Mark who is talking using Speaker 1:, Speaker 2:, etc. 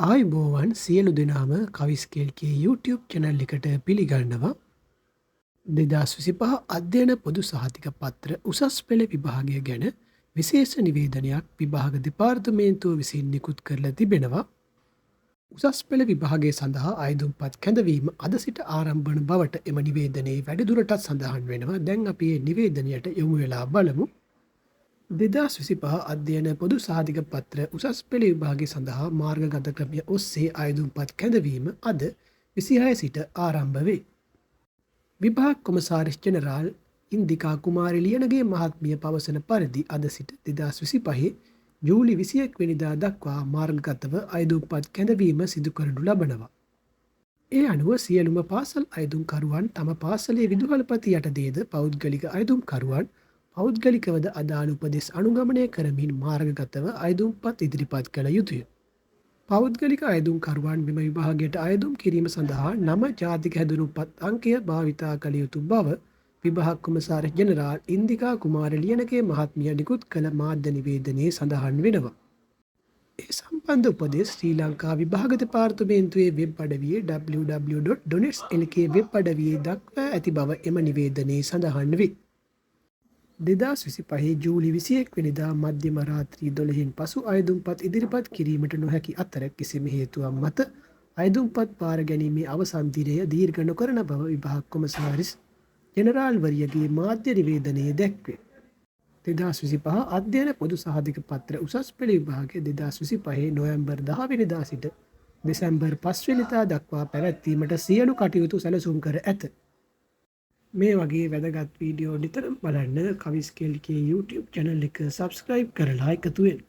Speaker 1: ආයුබෝවන් සියලු දෙනාම කවිස්කේල්ගේ YouTube චැනල් එකට පිළිගන්නවා. 2025 අධ්‍යයන පොදු සහතික පත්‍ර උසස් පෙළ විභාගය ගැන විශේෂ නිවේදනයක් විභාග දෙපාර්තමේන්තුව විසින් නිකුත් කරලා තිබෙනවා. උසස් පෙළ විභාගය සඳහා අයදුම්පත් කැඳවීම අද සිට ආරම්භන බවට එම නිවේදනයේ වැඩිදුරටත් සඳහන් වෙනවා. දැන් අපි මේ නිවේදනයට යොමු වෙලා බලමු. 2025 අධ්‍යයන පොදු සහතික පත්‍ර උසස් පෙළ විභාගය සඳහා මාර්ගගත ක්‍රමය ඔස්සේ අයදුම්පත් කැඳවීම අද 26 සිට ආරම්භ වේ. විභාග කොමසාරිස් ජෙනරාල් ඉන්දිකා කුමාරි ලියනගේ මහත්මිය පවසන පරිදි අද සිට 2025 ජූලි 21 වෙනිදා දක්වා මාර්ගගතව අයදුම්පත් කැඳවීම සිදු කරනු ලබනවා. ඒ අනුව සියලුම පාසල් අයදුම්කරුවන් තම පාසලේ විදුහල්පති යටතේද පෞද්ගලික අයදුම්කරුවන් පෞද්ගලිකවද අදාළ උපදෙස් අනුගමනය කරමින් මාර්ගගතව අයදුම්පත් ඉදිරිපත් කළ යුතුය. පෞද්ගලික අයදුම්කරුවන් මෙම විභාගයට අයදුම් කිරීම සඳහා නම ජාතික හැඳුනුම්පත් අංකය භාවිතා කළ යුතු බව විභාග කොමසාරිස් ජෙනරාල් ඉන්දිකා කුමාර ලියනගේ මහත්මිය නිකුත් කළ මාධ්‍ය නිවේදනයේ සඳහන් වෙනවා. ඒ සම්බන්ධ උපදෙස් ශ්‍රී ලංකා විභාග දෙපාර්තමේන්තුවේ වෙබ් අඩවියේ www.donetslk වෙබ් අඩවියේ දක්වා ඇති බව එම නිවේදනයේ සඳහන් වේ. 2025 ජූලි 21 වෙනිදා මධ්‍යම රාත්‍රී 12න් පසු අයදුම්පත් ඉදිරිපත් කිරීමට නොහැකි අතර කිසිම හේතුවක් මත අයදුම්පත් පාර ගැනීමේ අවසන් දිනය දීර්ඝ නොකරන බව විභාග කොමසාරිස් ජෙනරාල්වරියගේ මාධ්‍ය නිවේදනයේ දැක්වේ. 2025 අධ්‍යයන පොදු සහතික පත්‍ර උසස් පෙළ විභාගය 2025 නොවැම්බර් 10 වෙනිදා සිට දෙසැම්බර් 5 වෙනිදා දක්වා පැවැත්වීමට සියලු කටයුතු සැලසුම් කර ඇත. මේ වගේ වැදගත් වීඩියෝ නිතරම බලන්න කවිස්කේල්ගේ YouTube චැනල් එක සබස්ක්‍රයිබ් කරලා එකතු වෙන්න.